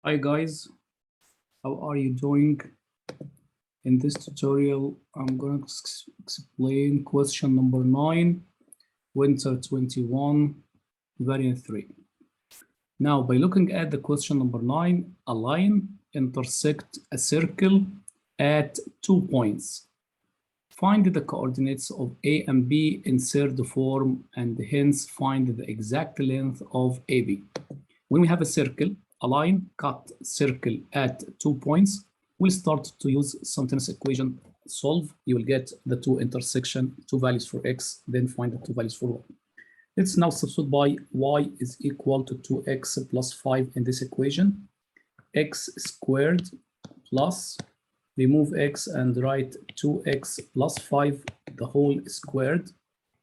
Hi guys, how are you doing? In this tutorial, I'm going to explain question number 9, winter 21, variant 3. Now, by looking at the question number 9, a line intersects a circle at 2 points. Find the coordinates of A and B in third form and hence find the exact length of AB. When we have a circle, a line cut circle at 2 points, we'll start to use simultaneous equation solve. You will get the two intersection, two values for x, then find the two values for y. Let's now substitute by y is equal to 2x plus 5 in this equation. X squared plus, remove x and write 2x plus 5, the whole squared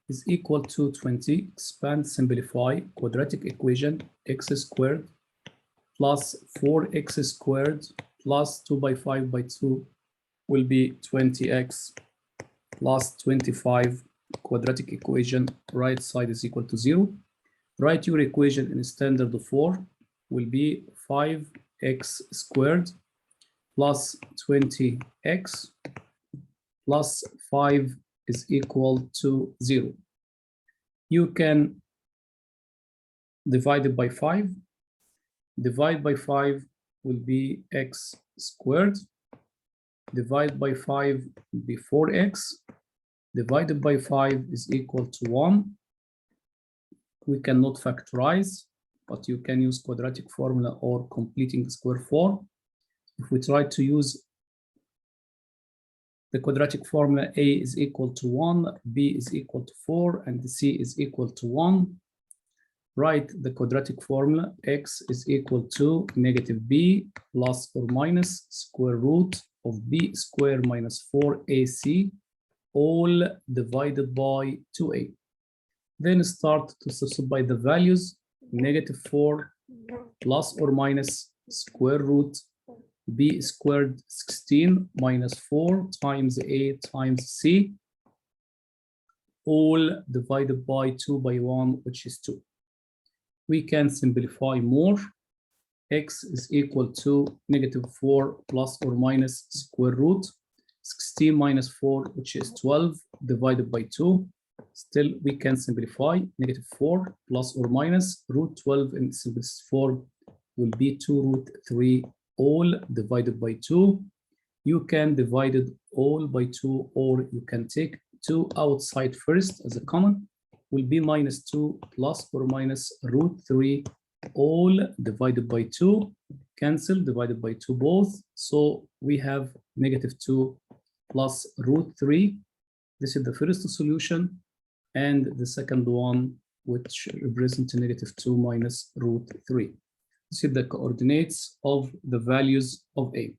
is equal to 20. Expand, simplify, quadratic equation, x squared plus 4x squared plus 2 by 5 by 2 will be 20x plus 25. Quadratic equation, right side is equal to 0. Write your equation in standard form, will be 5x squared plus 20x plus 5 is equal to 0. You can divide it by 5. Divide by 5 will be x squared. Divide by 5 will be 4x. Divided by 5 is equal to 1. We cannot factorize, but you can use quadratic formula or completing the square form. If we try to use the quadratic formula, a is equal to 1, b is equal to 4, and c is equal to 1. Write the quadratic formula, x is equal to negative b plus or minus square root of b squared minus 4ac, all divided by 2a. Then start to substitute by the values, negative 4 plus or minus square root b squared 16 minus 4 times a times c, all divided by 2 by 1, which is 2. We can simplify more. X is equal to negative 4 plus or minus square root 16 minus 4, which is 12, divided by 2. Still, we can simplify. Negative 4 plus or minus root 12 in simplest form will be 2 root 3, all divided by 2. You can divide it all by 2, or you can take 2 outside first as a common, will be minus 2 plus or minus root 3, all divided by 2. Cancel, divided by 2 both. So we have negative 2 plus root 3. This is the first solution. And the second one, which represents negative 2 minus root 3. This is the coordinates of the values of A.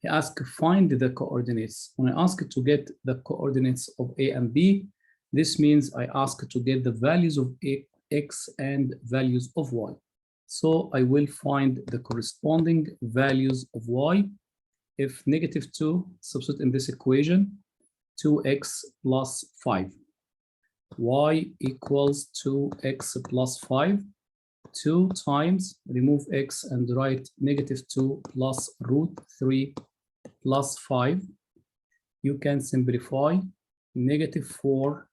He asked, find the coordinates. When I ask to get the coordinates of A and B, this means I ask to get the values of X and values of Y. So I will find the corresponding values of Y. If negative 2, substitute in this equation, 2x plus 5. Y equals 2x plus 5. 2 times, remove x and write negative 2 plus root 3 plus 5. You can simplify. Negative 4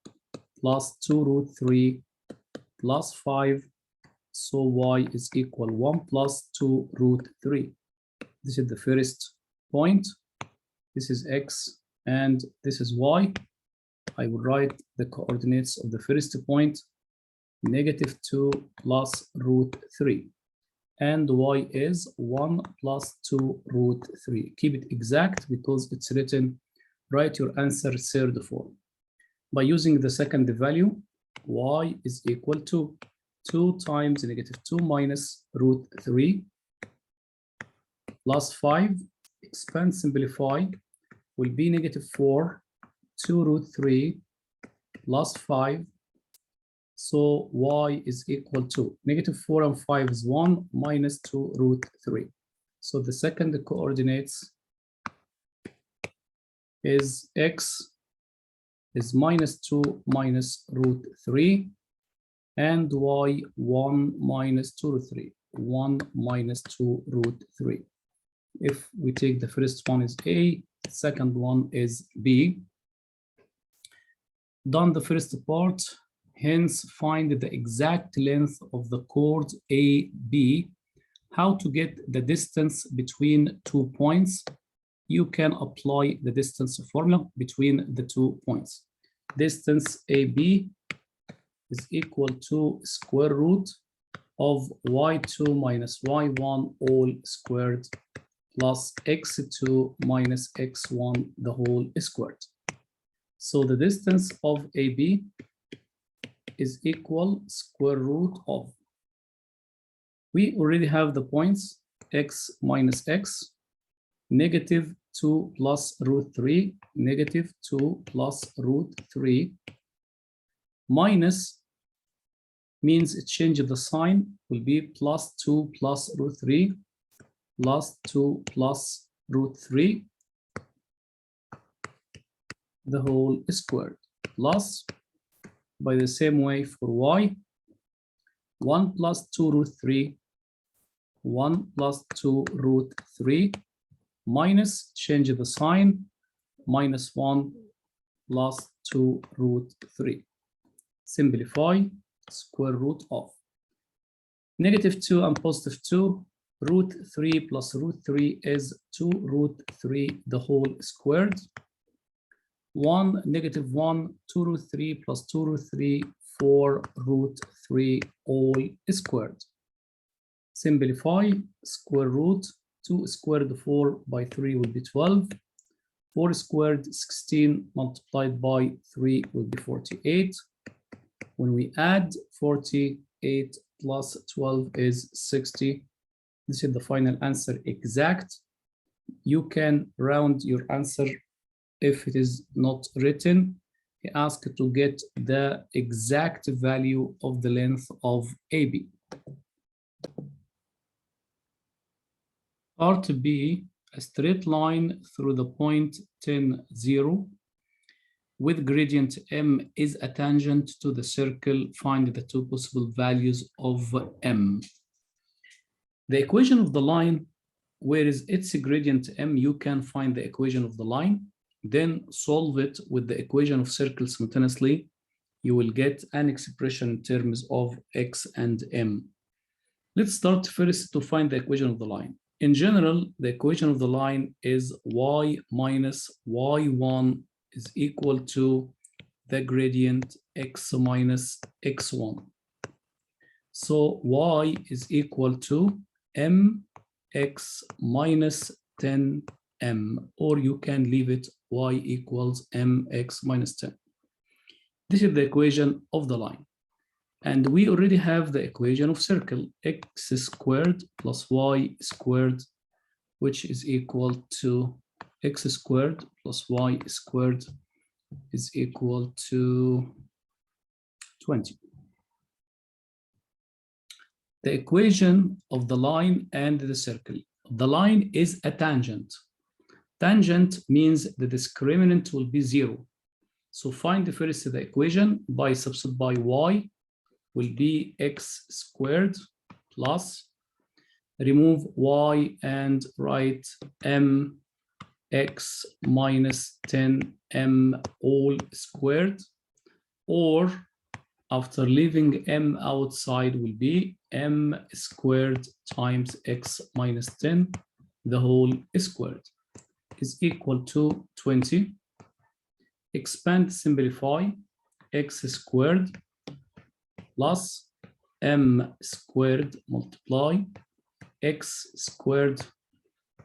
plus 2 root 3 plus 5. So y is equal 1 plus 2 root 3. This is the first point. This is x and this is y. I will write the coordinates of the first point, negative 2 plus root 3. And y is 1 plus 2 root 3. Keep it exact because it's written, write your answer third form. By using the second value, y is equal to 2 times negative 2 minus root 3 plus 5. Expand, simplify, will be negative 4, 2 root 3 plus 5. So y is equal to negative 4 and 5 is 1 minus 2 root 3. So the second coordinates is x is minus 2 minus root 3 and y 1 minus 2 root 3. 1 minus 2 root 3. If we take the first one is A, the second one is B. Done the first part, hence find the exact length of the chord AB. How to get the distance between 2 points? You can apply the distance formula between the 2 points. Distance AB is equal to square root of y2 minus y1 all squared plus x2 minus x1 the whole squared. So the distance of AB is equal square root of, we already have the points x minus x, negative 2 plus root 3, negative 2 plus root 3, minus means it changes the sign, will be plus 2 plus root 3, plus 2 plus root 3, the whole squared, plus, by the same way for y, 1 plus 2 root 3, 1 plus 2 root 3, minus, change the sign, minus 1 plus 2 root 3. Simplify, square root of negative 2 and positive 2, root 3 plus root 3 is 2 root 3 the whole squared. 1, negative 1, 2 root 3 plus 2 root 3, 4 root 3 all squared. Simplify, square root, 2 squared 4 by 3 will be 12. 4 squared 16 multiplied by 3 will be 48. When we add 48 plus 12 is 60. This is the final answer exact. You can round your answer if it is not written. He asked to get the exact value of the length of AB. Part B, a straight line through the point 10, 0 with gradient M is a tangent to the circle. Find the two possible values of M. The equation of the line, where is its gradient M, you can find the equation of the line, then solve it with the equation of circle simultaneously. You will get an expression in terms of X and M. Let's start first to find the equation of the line. In general, the equation of the line is y minus y1 is equal to the gradient x minus x1. So y is equal to mx minus 10m, or you can leave it y equals mx minus 10. This is the equation of the line. And we already have the equation of circle, x squared plus y squared, which is equal to x squared plus y squared is equal to 20. The equation of the line and the circle. The line is a tangent. Tangent means the discriminant will be 0. So find the first the equation by substitute by y will be x squared plus, remove y and write mx minus 10m all squared, or after leaving m outside will be m squared times x minus 10 the whole squared is equal to 20. Expand, simplify, x squared plus m squared multiply x squared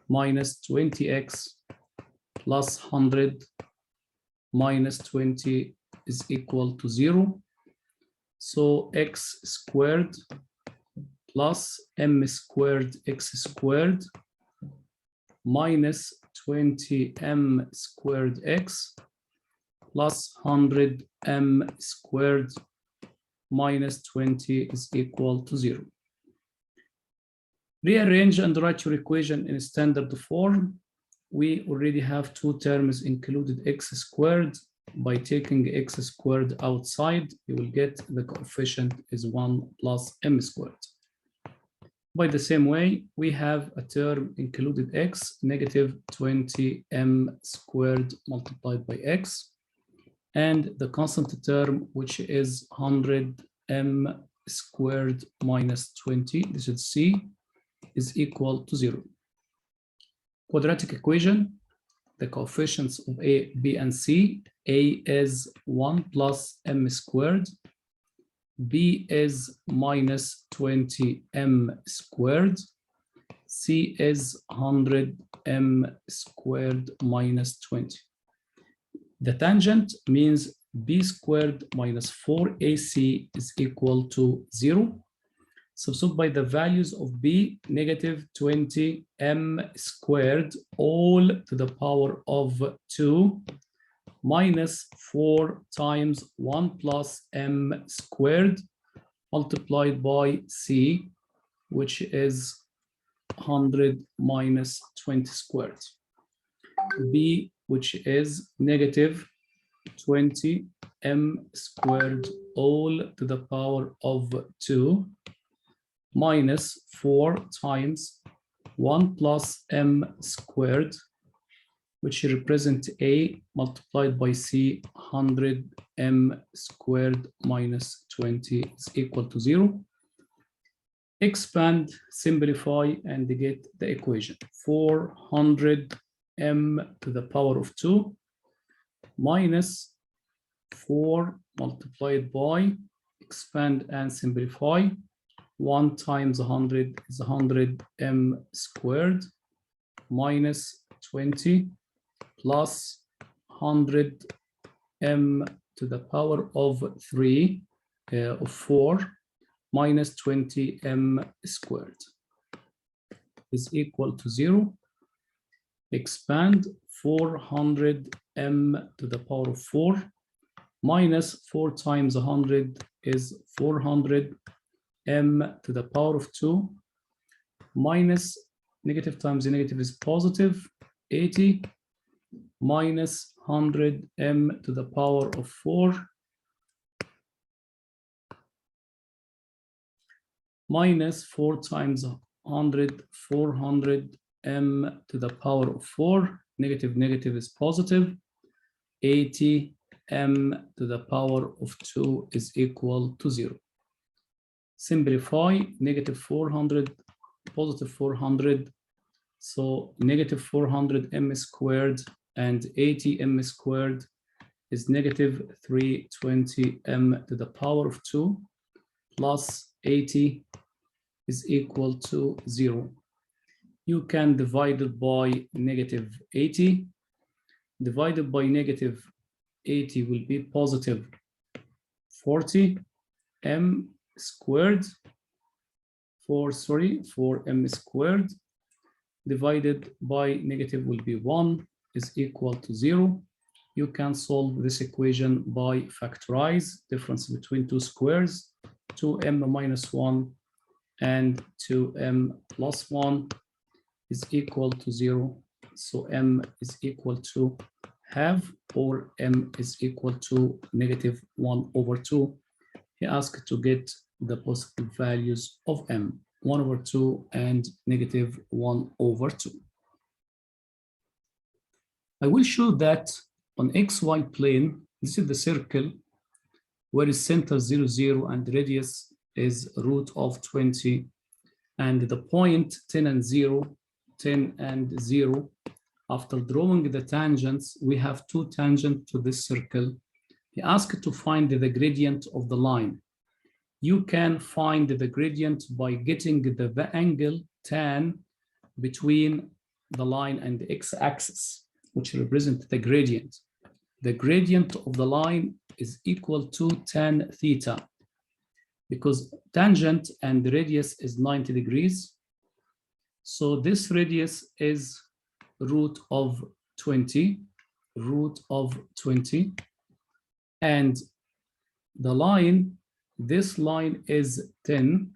minus 20x plus 100 minus 20 is equal to 0. So x squared plus m squared x squared minus 20m squared x plus 100m squared minus 20 is equal to 0. Rearrange and write your equation in standard form. We already have two terms included, x squared. By taking x squared outside, you will get the coefficient is 1 plus m squared. By the same way, we have a term included x, negative 20m squared multiplied by x, and the constant term, which is 100m squared minus 20, this is c, is equal to 0. Quadratic equation, the coefficients of a, b, and c. A is 1 plus m squared. B is minus 20m squared. C is 100m squared minus 20. The tangent means b squared minus 4ac is equal to 0. Substitute by the values of b, negative 20m squared, all to the power of 2, minus 4 times 1 plus m squared multiplied by c, which is 100 minus 20 squared. B, which is negative 20m squared, all to the power of 2, minus 4 times 1 plus m squared, which represent a multiplied by c, 100m squared minus 20 is equal to 0. Expand, simplify, and get the equation. 400m to the power of 2 minus 4 multiplied by, expand and simplify, 1 times 100 is 100m squared minus 20 plus 100m to the power of 3 of 4 minus 20m squared is equal to 0. Expand, 400m to the power of 4 minus 4 times 100 is 400m to the power of 2 minus negative times negative is positive, 80 minus 100m to the power of 4 minus 4 times 100, 400m to the power of 4, negative negative is positive, 80m to the power of 2 is equal to 0. Simplify, negative 400, positive 400, so negative 400m squared and 80m squared is negative 320m to the power of 2 plus 80 is equal to 0. You can divide it by negative 80. Divided by negative 80 will be positive 40m squared, 4m squared, divided by negative will be 1 is equal to 0. You can solve this equation by factorize difference between two squares, 2m minus 1 and 2m plus 1 is equal to 0. So m is equal to half, or m is equal to negative 1 over 2. He asked to get the possible values of m, 1 over 2 and negative 1 over 2. I will show that on xy plane, this is the circle where is center 0, 0 and radius is root of 20, and the point 10 and 0, 10 and 0. After drawing the tangents, we have two tangents to this circle. He asked to find the gradient of the line. You can find the gradient by getting the angle tan between the line and the x-axis, which represents the gradient. The gradient of the line is equal to tan theta, because tangent and radius is 90 degrees. So this radius is root of 20, and the line, this line is 10.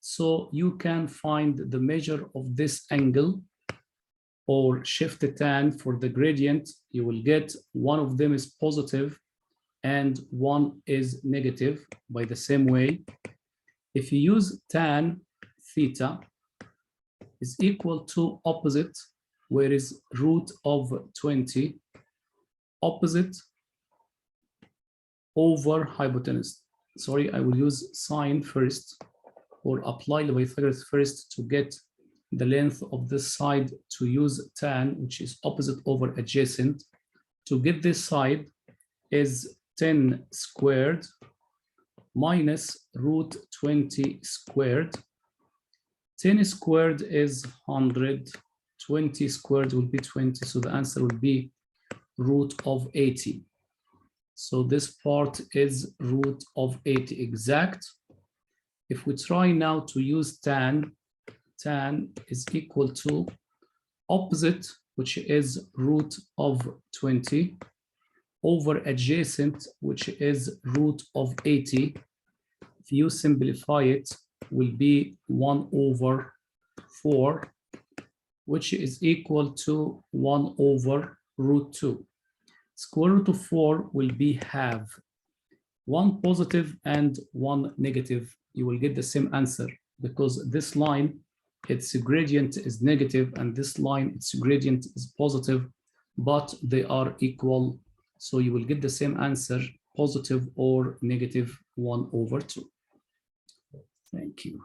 So you can find the measure of this angle or shift tan for the gradient. You will get one of them is positive and one is negative. By the same way, if you use tan theta is equal to opposite, where is root of 20, opposite over hypotenuse. Sorry, I will use sine first, or apply the Pythagoras first to get the length of this side, to use tan, which is opposite over adjacent. To get this side is 10 squared minus root 20 squared. 10 squared is 100, 20 squared will be 20, so the answer will be root of 80. So this part is root of 80 exact. If we try now to use tan, tan is equal to opposite, which is root of 20, over adjacent, which is root of 80. If you simplify it, will be 1 over 4, which is equal to 1 over root 2. Square root of 4 will be half. 1 positive and 1 negative, you will get the same answer, because this line, its gradient is negative, and this line, its gradient is positive, but they are equal. So you will get the same answer, positive or negative 1 over 2. Thank you.